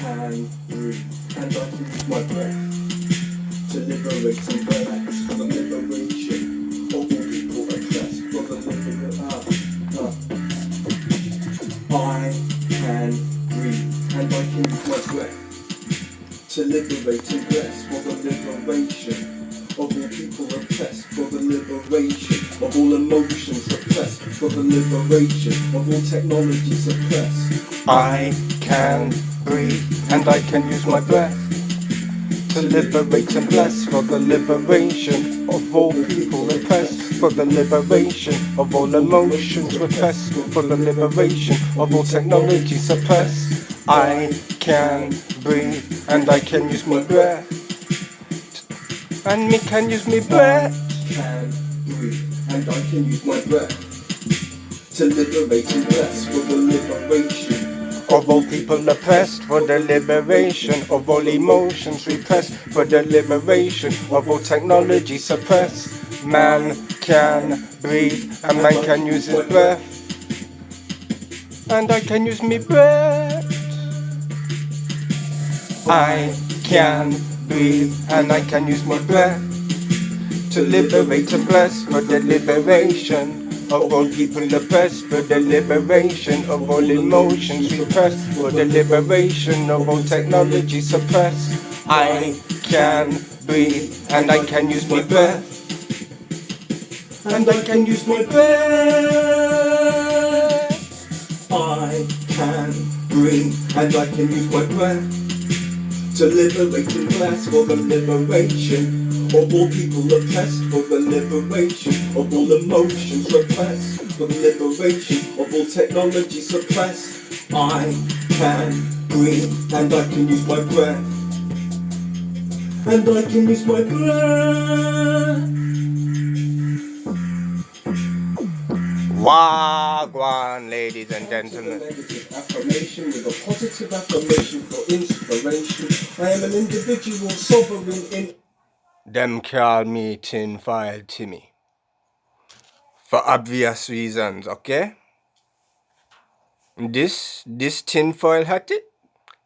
can breathe and I can use my breath to liberate and relax for the liberation of all people oppressed for the liberation. I can breathe and I can use my breath to liberate and rest for the liberation of all people oppressed for the liberation of all emotions suppressed for the liberation of all technology suppressed. I can breathe and I can use my breath to liberate and bless for the liberation of all people oppressed for the liberation of all emotions repressed for the liberation of all technology suppressed. I can breathe and I can use my breath and me can use my breath. Can breathe and I can use my breath to liberate and bless for the liberation of all people oppressed for the liberation of all emotions repressed for the liberation of all technology suppressed. Man can breathe and man can use his breath and I can use my breath. I can breathe and I can use my breath to liberate and bless for the liberation of all people oppressed for the liberation of all emotions repressed for the liberation of all technology suppressed. I can breathe and I can use my breath and I can use my breath. I can breathe and I can use my breath to liberate and bless for the liberation of all people oppressed for the liberation of all emotions repressed for the liberation of all technology suppressed. I can breathe and I can use my breath and I can use my breath. Wagwan, ladies and gentlemen. Negative affirmation with a positive affirmation for inspiration. I am an individual sovereign in. Them call me Tinfoil Timmy. For obvious reasons, okay? This tinfoil hat,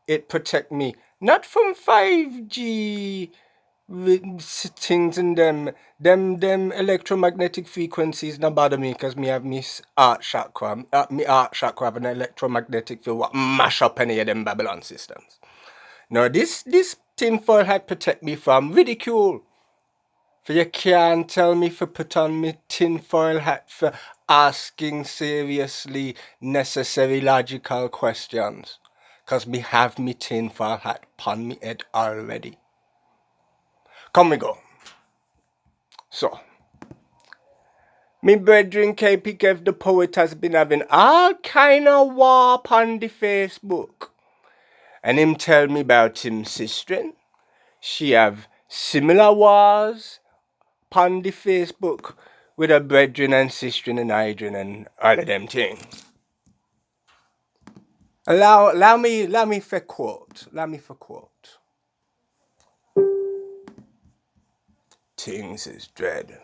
it protect me not from 5G things and them electromagnetic frequencies not bother me because me have me art chakra have an electromagnetic field what mash up any of them Babylon systems. Now this tinfoil hat protect me from ridicule. For you can't tell me for put on me tinfoil hat for asking seriously necessary logical questions. Cause me have me tinfoil hat pon me head already. Come we go. So, me brethren KP Kev the poet has been having all kind of warp on the Facebook. And him tell me about him sister. She have similar wars on the Facebook with her brethren and sister and hydrin and all of them things. Allow me for quote. Things is dread.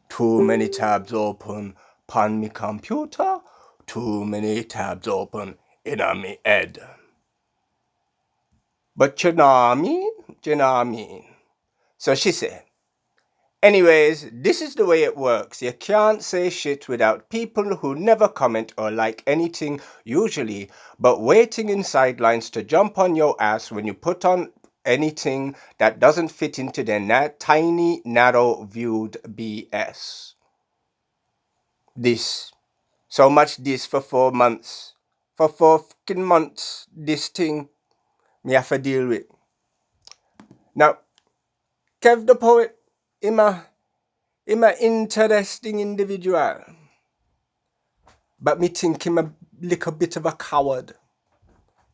Too many tabs open on me computer. Too many tabs open in on me head. But you know what I mean? So she said, anyways, this is the way it works. You can't say shit without people who never comment or like anything usually, but waiting in sidelines to jump on your ass when you put on anything that doesn't fit into their tiny, narrow-viewed BS. This. So much this for 4 months. For 4 fucking months, this thing me have to deal with. Now, Kev the poet, him a interesting individual. But me think him a little bit of a coward.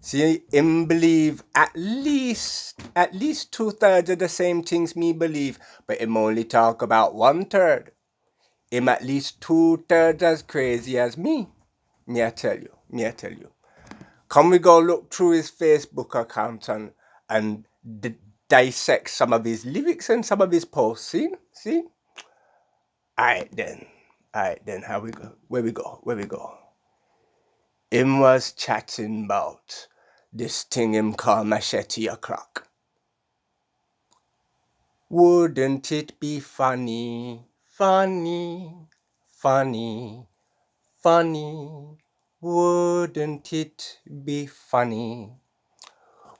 See, him believe at least 2/3 of the same things me believe, but him only talk about 1/3. Him at least 2/3 as crazy as me. Me I tell you. Come we go look through his Facebook account and dissect some of his lyrics and some of his posts. See? Alright then, how we go? Where we go? Him was chatting about this thing him call machete o'clock. Wouldn't it be funny? Wouldn't it be funny?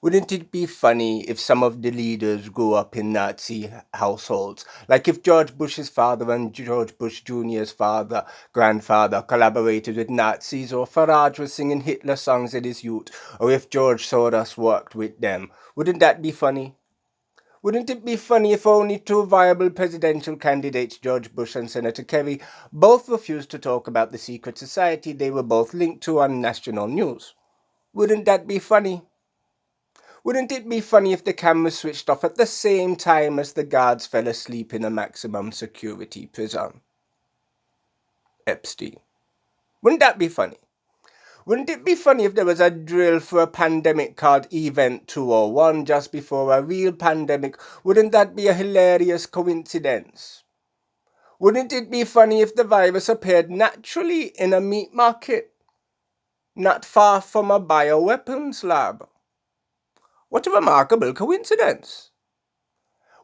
Wouldn't it be funny if some of the leaders grew up in Nazi households? Like if George Bush's father and George Bush Jr.'s grandfather collaborated with Nazis, or Farage was singing Hitler songs in his youth, or if George Soros worked with them. Wouldn't that be funny? Wouldn't it be funny if only two viable presidential candidates, George Bush and Senator Kerry, both refused to talk about the secret society they were both linked to on national news? Wouldn't that be funny? Wouldn't it be funny if the cameras switched off at the same time as the guards fell asleep in a maximum security prison? Epstein. Wouldn't that be funny? Wouldn't it be funny if there was a drill for a pandemic called Event 201 just before a real pandemic? Wouldn't that be a hilarious coincidence? Wouldn't it be funny if the virus appeared naturally in a meat market, not far from a bioweapons lab? What a remarkable coincidence.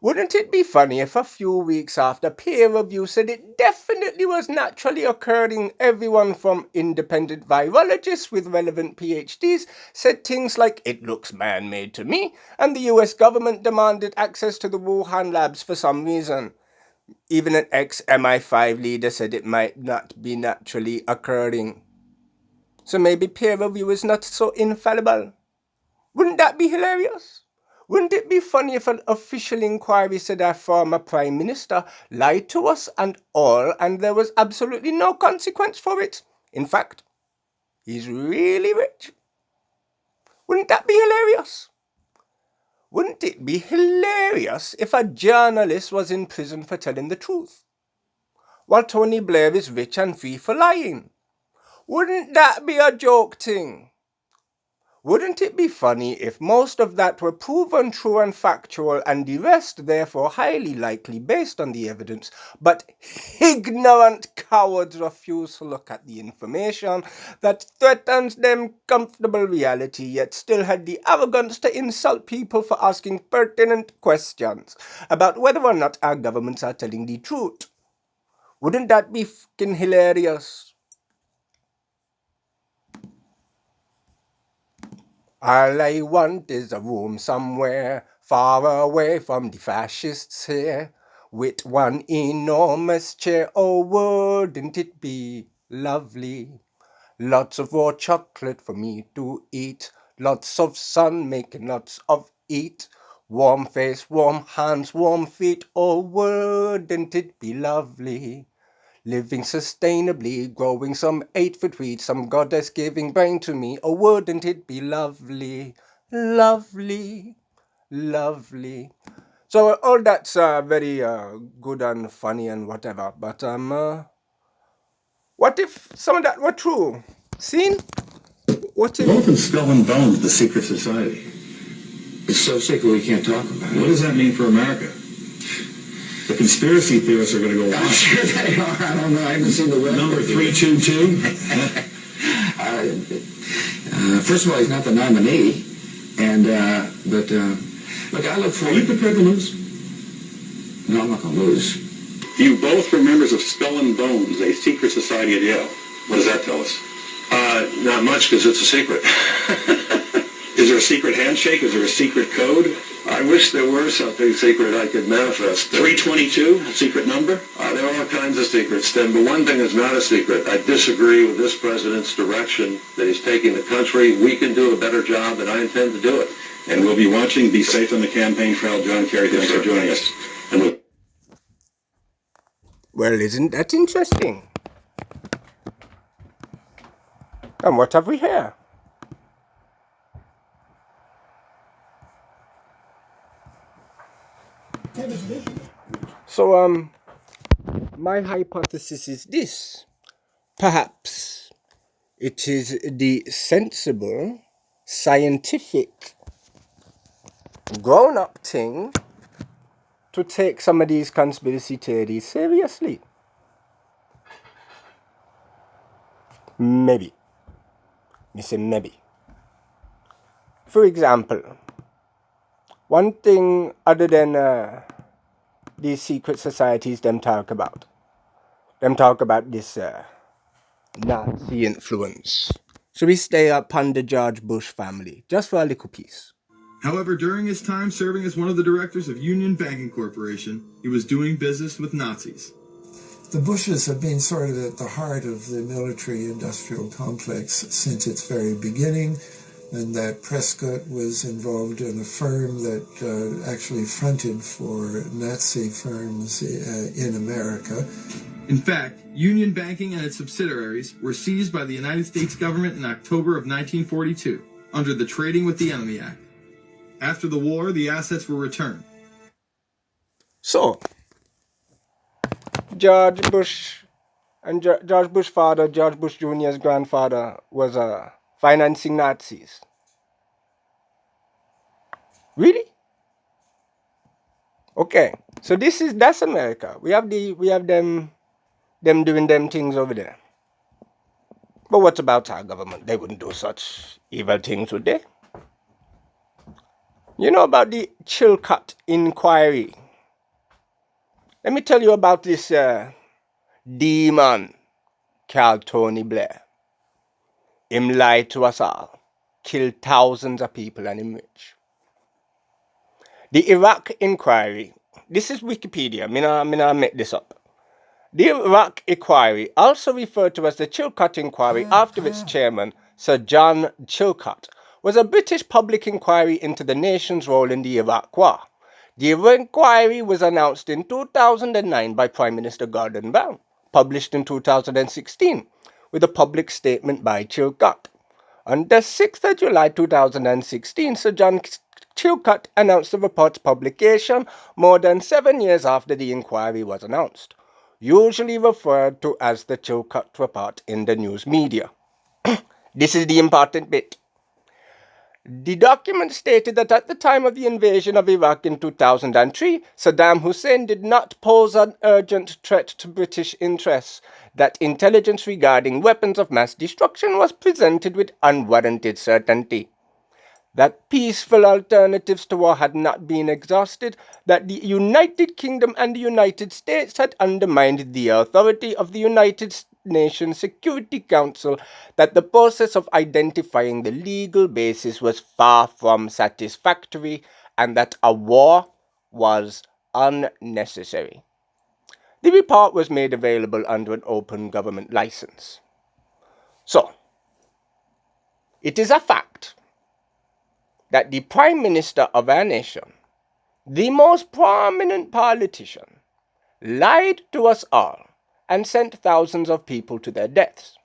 Wouldn't it be funny if a few weeks after peer review said it definitely was naturally occurring, everyone from independent virologists with relevant PhDs said things like, it looks man-made to me, and the US government demanded access to the Wuhan labs for some reason. Even an ex-MI5 leader said it might not be naturally occurring. So maybe peer review is not so infallible. Wouldn't that be hilarious? Wouldn't it be funny if an official inquiry said our former Prime Minister lied to us and all, and there was absolutely no consequence for it? In fact, he's really rich. Wouldn't that be hilarious? Wouldn't it be hilarious if a journalist was in prison for telling the truth, while Tony Blair is rich and free for lying? Wouldn't that be a joke thing? Wouldn't it be funny if most of that were proven true and factual, and the rest therefore highly likely based on the evidence, but ignorant cowards refuse to look at the information that threatens them comfortable reality, yet still had the arrogance to insult people for asking pertinent questions about whether or not our governments are telling the truth? Wouldn't that be fucking hilarious? All I want is a room somewhere far away from the fascists here, with one enormous chair. Oh, wouldn't it be lovely? Lots of raw chocolate for me to eat, lots of sun making lots of heat, warm face, warm hands, warm feet. Oh, wouldn't it be lovely? Living sustainably, growing some 8-foot weed, some goddess giving brain to me. Oh, wouldn't it be lovely, lovely, lovely? So all that's very good and funny and whatever, but what if some of that were true? Seen? What if... Both in Skull and Bones, the secret society. It's so secret we can't talk about it. What does that mean for America? The conspiracy theorists are going to go I'm sure they are. I don't know. I haven't seen the web. Number 322. First of all, he's not the nominee, and but look, I look Are forward. you prepared to lose? No, I'm not going to lose. You both were members of Skull and Bones, a secret society at Yale. What does that tell us? Not much, because it's a secret. Is there a secret handshake? Is there a secret code? I wish there were something secret I could manifest. 322, secret number? There are all kinds of secrets, Tim, but one thing is not a secret. I disagree with this president's direction that he's taking the country. We can do a better job, and I intend to do it. And we'll be watching. Be safe on the campaign trail. John Kerry, thanks for joining us. And we'll... Well, isn't that interesting? And what have we here? So, my hypothesis is this. Perhaps it is the sensible, scientific, grown-up thing to take some of these conspiracy theories seriously. Maybe. Me say maybe. For example, one thing other than these secret societies them talk about this Nazi influence. So we stay up on the George Bush family, just for a little piece. However, during his time serving as one of the directors of Union Banking Corporation, he was doing business with Nazis. The Bushes have been sort of at the heart of the military-industrial complex since its very beginning, and that Prescott was involved in a firm that actually fronted for Nazi firms in America. In fact, Union Banking and its subsidiaries were seized by the United States government in October of 1942 under the Trading with the Enemy Act. After the war, the assets were returned. So, George Bush and George Bush's father, George Bush Jr.'s grandfather, was financing Nazis. Really? Okay, so that's America. We have them doing them things over there. But what about our government? They wouldn't do such evil things, would they? You know about the Chilcot inquiry? Let me tell you about this demon called Tony Blair. Him lied to us all, killed thousands of people, and him rich. The Iraq inquiry, this is Wikipedia, me not make this up. The Iraq inquiry, also referred to as the Chilcot inquiry after its chairman, Sir John Chilcot, was a British public inquiry into the nation's role in the Iraq War. The inquiry was announced in 2009 by Prime Minister Gordon Brown, published in 2016, with a public statement by Chilcot. On the 6th of July 2016, Sir John Chilcot announced the report's publication more than 7 years after the inquiry was announced, usually referred to as the Chilcot Report in the news media. This is the important bit. The document stated that at the time of the invasion of Iraq in 2003, Saddam Hussein did not pose an urgent threat to British interests, that intelligence regarding weapons of mass destruction was presented with unwarranted certainty, that peaceful alternatives to war had not been exhausted, that the United Kingdom and the United States had undermined the authority of the United Nations Security Council, that the process of identifying the legal basis was far from satisfactory, and that a war was unnecessary. The report was made available under an open government license. So, it is a fact that the Prime Minister of our nation, the most prominent politician, lied to us all and sent thousands of people to their deaths.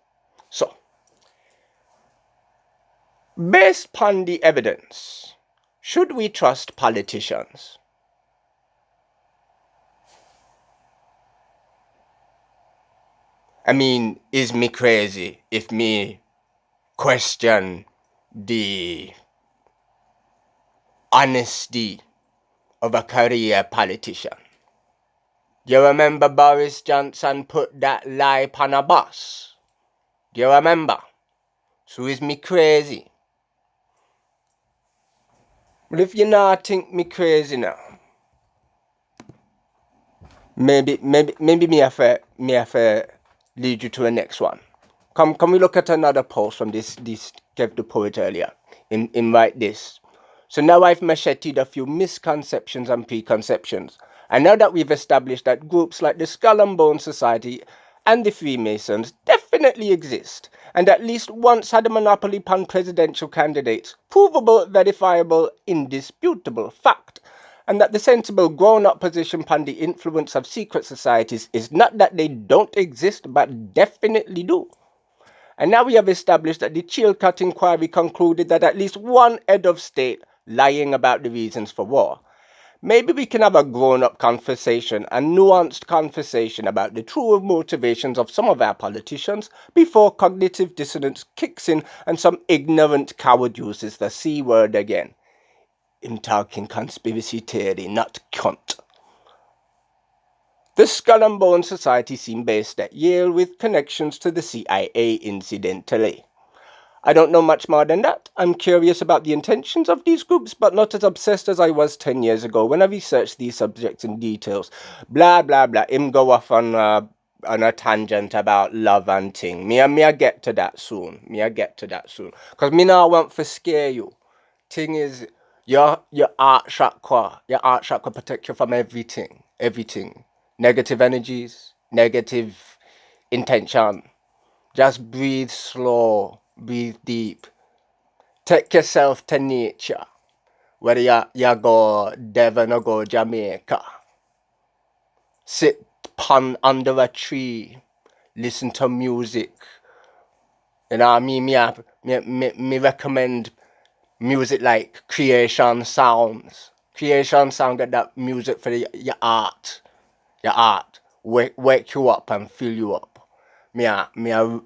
So, based upon the evidence, should we trust politicians? I mean, is me crazy if me question the honesty of a career politician? Do you remember Boris Johnson put that lie on a bus? Do you remember? So is me crazy? But if you not think me crazy now, maybe me have to lead you to the next one. Come we look at another post from this Kev the Poet earlier. In write this. So now I've macheted a few misconceptions and preconceptions. And now that we've established that groups like the Skull and Bone Society and the Freemasons definitely exist, and at least once had a monopoly upon presidential candidates, provable, verifiable, indisputable fact, and that the sensible grown-up position upon the influence of secret societies is not that they don't exist, but definitely do. And now we have established that the Chilcot inquiry concluded that at least one head of state lying about the reasons for war. Maybe we can have a grown-up conversation, a nuanced conversation about the true motivations of some of our politicians before cognitive dissonance kicks in and some ignorant coward uses the C word again. I'm talking conspiracy theory, not cunt. The Skull and Bones Society seemed based at Yale with connections to the CIA incidentally. I don't know much more than that. I'm curious about the intentions of these groups, but not as obsessed as I was 10 years ago when I researched these subjects in details. Blah, blah, blah. Him go off on a tangent about love and thing. Me I get to that soon. Because me now want to scare you. Thing is, your heart chakra protect you from everything. Negative energies, negative intention. Just breathe slow, breathe deep. Take yourself to nature. Whether you go Devon or go Jamaica. Sit under a tree. Listen to music. You know what I mean? Me recommend music like Creation Sounds. Creation Sound get that music for your art. Your art. Wake you up and fill you up. Me I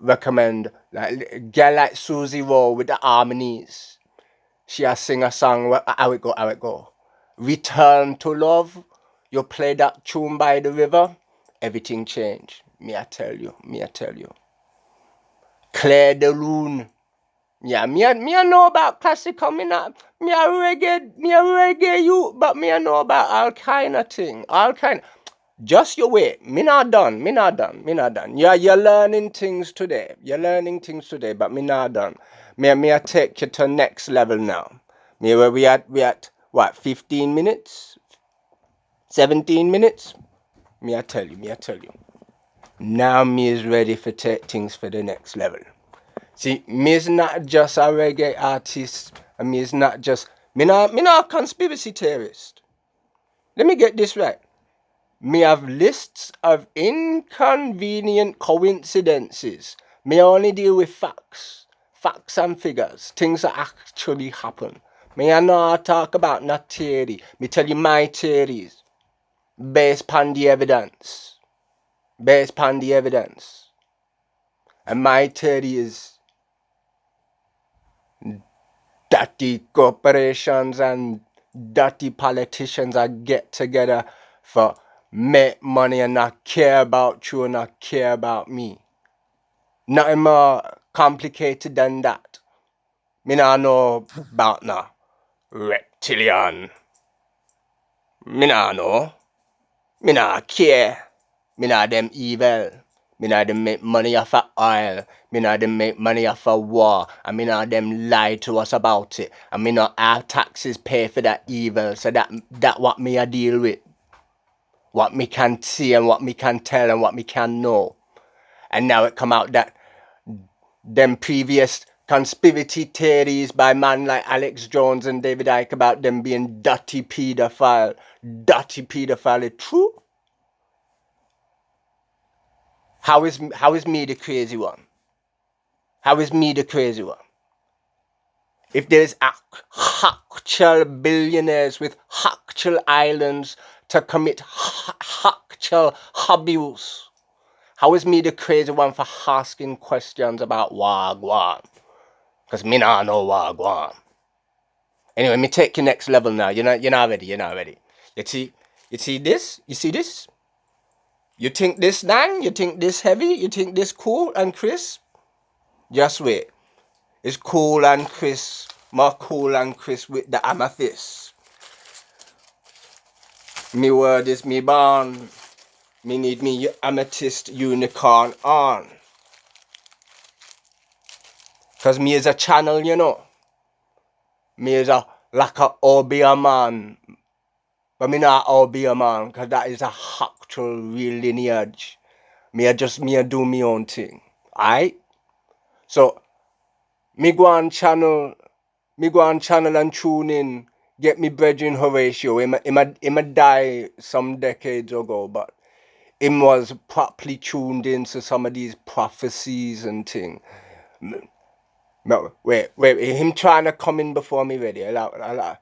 recommend like girl like Susie Rowe with the harmonies. She a sing a song. How it go? Return to Love. You play that tune by the river. Everything change. Me I tell you. Claire de Lune. Yeah, me I know about classical. Me a reggae you, but me I know about all kind of thing. Just you wait. Me not done. Yeah, you're learning things today. But me not done. Me I take you to next level now. Me where we at what 15 minutes? 17 minutes? Me I tell you. Now me is ready for take things for the next level. See, me is not just a reggae artist, and me is not just me not a conspiracy theorist. Let me get this right. Me have lists of inconvenient coincidences. Me only deal with facts and figures, things that actually happen. Me I not talk about no theory. Me tell you my theories, based upon the evidence. And my theory is dirty corporations and dirty politicians are get together for make money and not care about you and not care about me. Nothing more complicated than that. Me not know about no reptilian. Me not know. Me not care. Me not them evil. Me not them make money off of oil. Me not them make money off of war. And me not them lie to us about it. And me not have taxes pay for that evil. So that what me a deal with. What me can see and what me can tell and what me can know. And now it come out that them previous conspiracy theories by man like Alex Jones and David Icke about them being dirty pedophile is true? How is me the crazy one? If there's actual billionaires with actual islands to commit actual abuse, how is me the crazy one for asking questions about Wagwan? Because me not know Wagwan. Anyway, me take you next level now. You're not ready. You see this? You think this dang? You think this heavy? You think this cool and crisp? Just wait. It's cool and crisp. More cool and crisp with the amethyst. Me word is me born. Me need me amethyst unicorn on. Cause me is a channel, you know. Me is like a Obia man. But me not Obia man, cause that is a actual real lineage. Me a do me own thing. Alright? So me go on channel and tune in, get me brethren Horatio. Him a die some decades ago, but him was properly tuned into some of these prophecies and thing. Wait, him trying to come in before me ready. Allow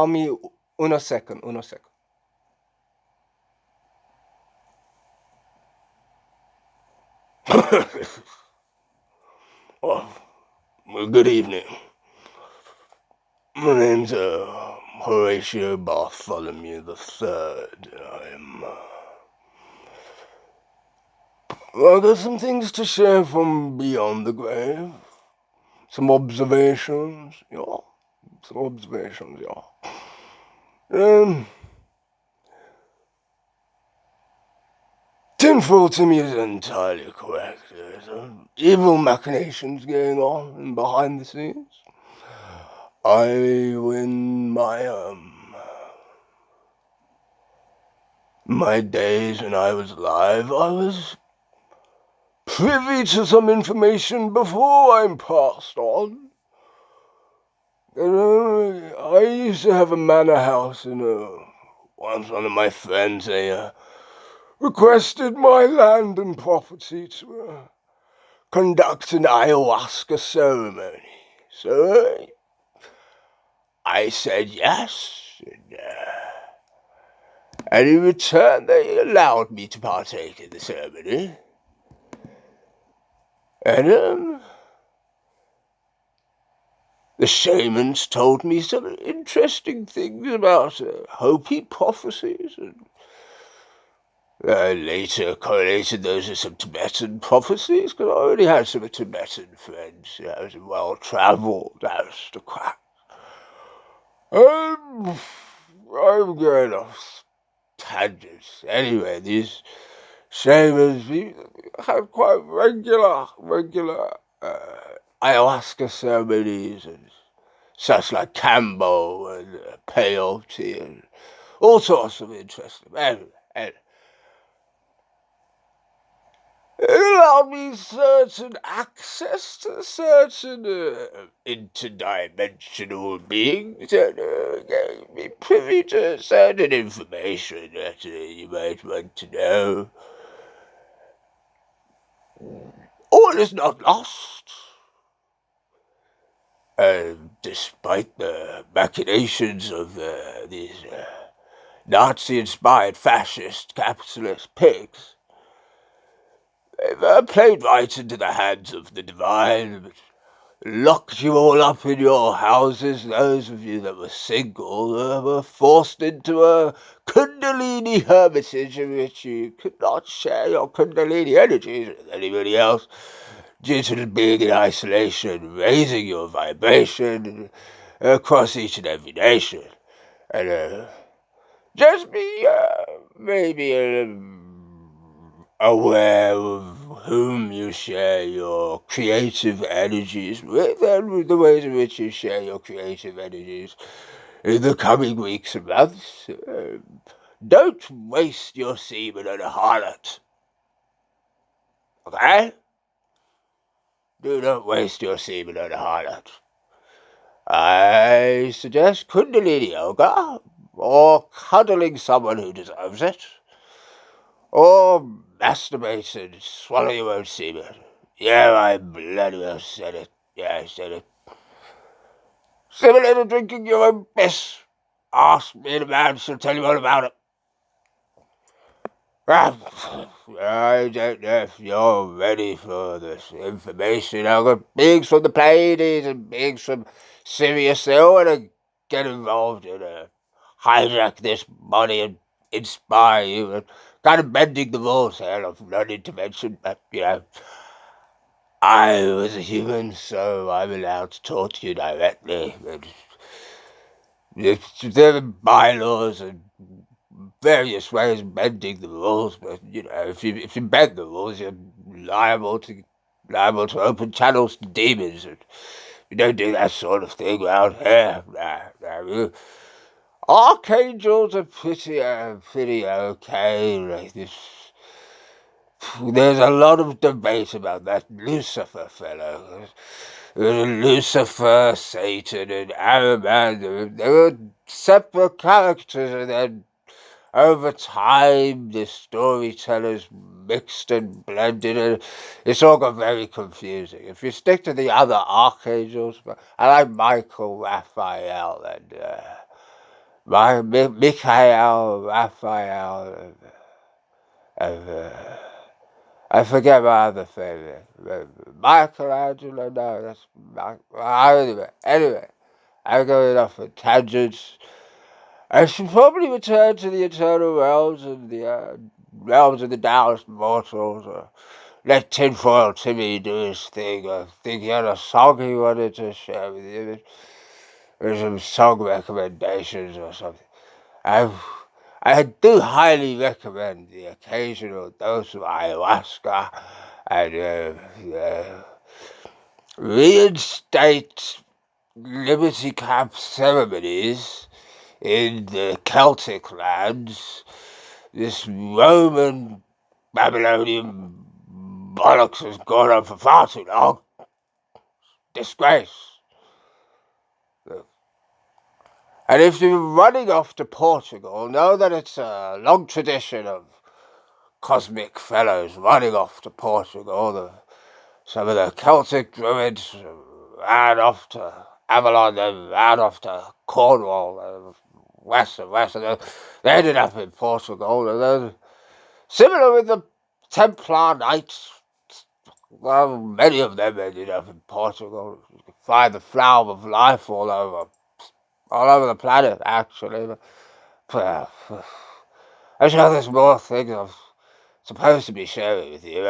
me uno second. Oh, well, good evening. My name's Horatio Bartholomew III. I'm Well, I got some things to share from beyond the grave. Some observations, yeah. Some observations, yeah. Tinfoil Timmy is entirely correct. There's evil machinations going on behind the scenes. In my days when I was alive, I was privy to some information before I passed on. I used to have a manor house, and once one of my friends, requested my land and property to conduct an ayahuasca ceremony. So I said yes, and in return they allowed me to partake in the ceremony. And the shamans told me some interesting things about Hopi prophecies, and later correlated those with some Tibetan prophecies, because I already had some Tibetan friends. I was a well-travelled aristocrat. I'm going off tangents. Anyway, these shamans had quite regular ayahuasca ceremonies and such like Cambo and peyote and all sorts of interesting. Anyway, it allowed me certain access to certain interdimensional beings and gave me privy to certain information that you might want to know. All is not lost. Despite the machinations of these Nazi-inspired fascist capitalist pigs, they've played right into the hands of the divine, locked you all up in your houses. Those of you that were single were forced into a Kundalini hermitage in which you could not share your Kundalini energies with anybody else due to being in isolation, raising your vibration across each and every nation. And just be maybe aware of whom you share your creative energies with, and with the ways in which you share your creative energies in the coming weeks and months. Don't waste your semen on a harlot. Okay? Do not waste your semen on a harlot. I suggest Kundalini Yoga, or cuddling someone who deserves it, or masturbate and swallow your own semen. Yeah, I bloody well said it. Yeah, I said it. Similar to drinking your own piss. Ask me, the man shall tell you all about it. I don't know if you're ready for this information. I've got beings from the Pleiades and beings from Sirius. They all want to get involved and hijack this body and inspire you. And kind of bending the rules here of non-intervention, but, I was a human, so I'm allowed to talk to you directly. There are bylaws and various ways of bending the rules, but if you bend the rules, you're liable to open channels to demons. And you don't do that sort of thing around here. Nah. Archangels are pretty okay. Like this. There's a lot of debate about that Lucifer fellow. Lucifer, Satan, and Ahriman. They were separate characters, and then over time, the storytellers mixed and blended, and it's all got very confusing. If you stick to the other archangels, I like Michael, Raphael, and Michael, Raphael, and I forget my other favorite. Michelangelo, no, that's anyway, I'm going off on tangents. I should probably return to the eternal realms of the Taoist mortals, let tinfoil Timmy do his thing. I think he had a song he wanted to share with you. There's some song recommendations or something. I do highly recommend the occasional dose of ayahuasca and reinstate Liberty Camp ceremonies in the Celtic lands. This Roman Babylonian bollocks has gone on for far too long. Disgrace. And if you're running off to Portugal, know that it's a long tradition of cosmic fellows running off to Portugal. Some of the Celtic druids ran off to Avalon, then ran off to Cornwall, west. And they ended up in Portugal. And then, similar with the Templar Knights, well, many of them ended up in Portugal. You can find the flower of life all over the planet, actually. But, I'm sure there's more things I'm supposed to be sharing with you.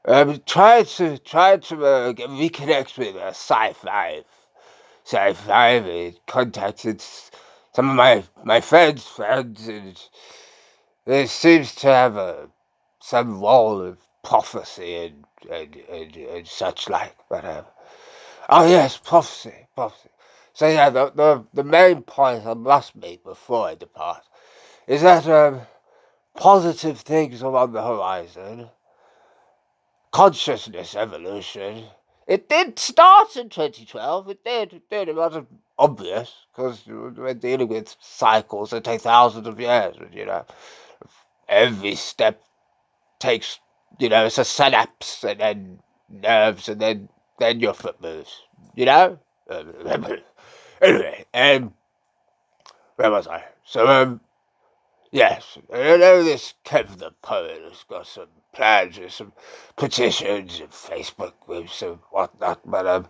I'm trying to reconnect with Sci-5. Sci-5 contacted some of my friends, and there seems to have some role of prophecy and such like. But oh yes, prophecy. So yeah, the main point I must make before I depart is that positive things are on the horizon. Consciousness evolution. It did start in 2012. It did. It wasn't obvious because we're dealing with cycles that take thousands of years. You know, every step takes. You know, it's a synapse and then nerves and then your foot moves. You know. Anyway, where was I? So yes, I know this Kev the poet has got some plans with some petitions and Facebook groups and whatnot, but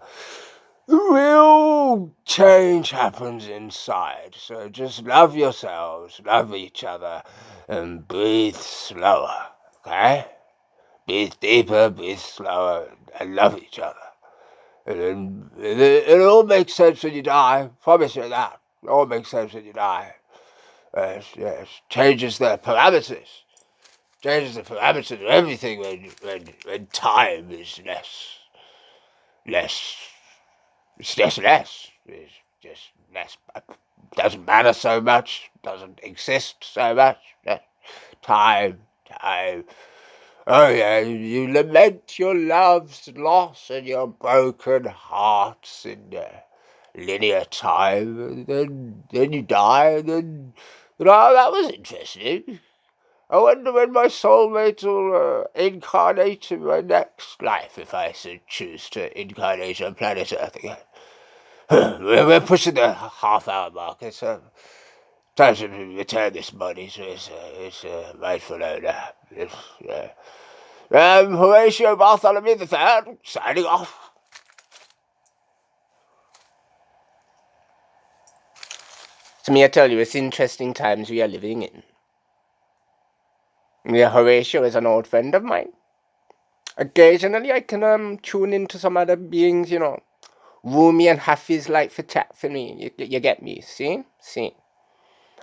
real change happens inside. So just love yourselves, love each other, and breathe slower, okay? Breathe deeper, breathe slower, and love each other. And then it all makes sense when you die. Promise you that. It all makes sense when you die. Yes. Changes the parameters. Changes the parameters of everything when time is less. It's just less. It's just less. Doesn't matter so much. Doesn't exist so much. Time. Oh yeah, you lament your love's loss and your broken hearts in linear time, and then you die, and then, that was interesting. I wonder when my soulmate will incarnate in my next life, if I should choose to incarnate on planet Earth again. We're pushing the half-hour mark. It's time to return this body to its rightful owner. Horatio Bartholomew III, signing off. So may I tell you, it's interesting times we are living in. Yeah, Horatio is an old friend of mine. Occasionally I can tune into some other beings, Roomy and Hafiz like for chat for me. You get me, see?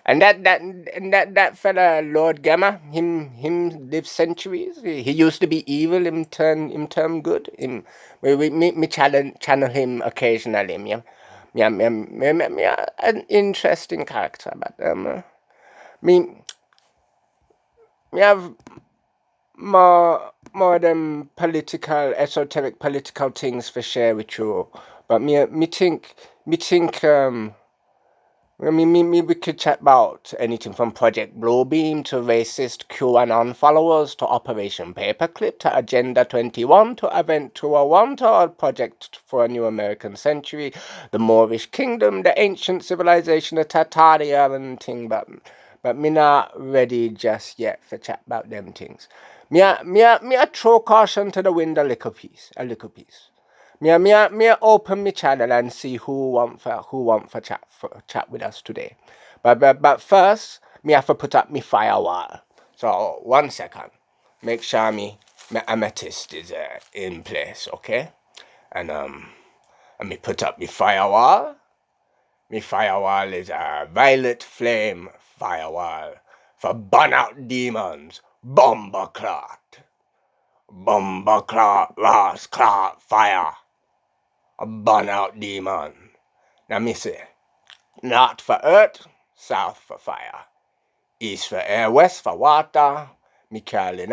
And that fella Lord Gamma, him lived centuries. He used to be evil, him turn good. Me channel him occasionally. Me an interesting character, but me have more than esoteric political things for share with you. But me think we could chat about anything from Project Bluebeam to racist QAnon followers to Operation Paperclip to Agenda 21 to Event 201 to our Project for a New American Century, the Moorish Kingdom, the ancient civilization of Tartaria and thing, but me not ready just yet for chat about them things. Me a throw caution to the wind a little piece. Me open my channel and see who want for chat with us today. But first, me have to put up me firewall. So 1 second. Make sure me my amethyst is in place, okay? And me put up my firewall. My firewall is a violet flame firewall for burn out demons. Bomber clot, Ross clot, fire. A burn out demon. Now me say, north for earth, south for fire, east for air, west for water. Me calling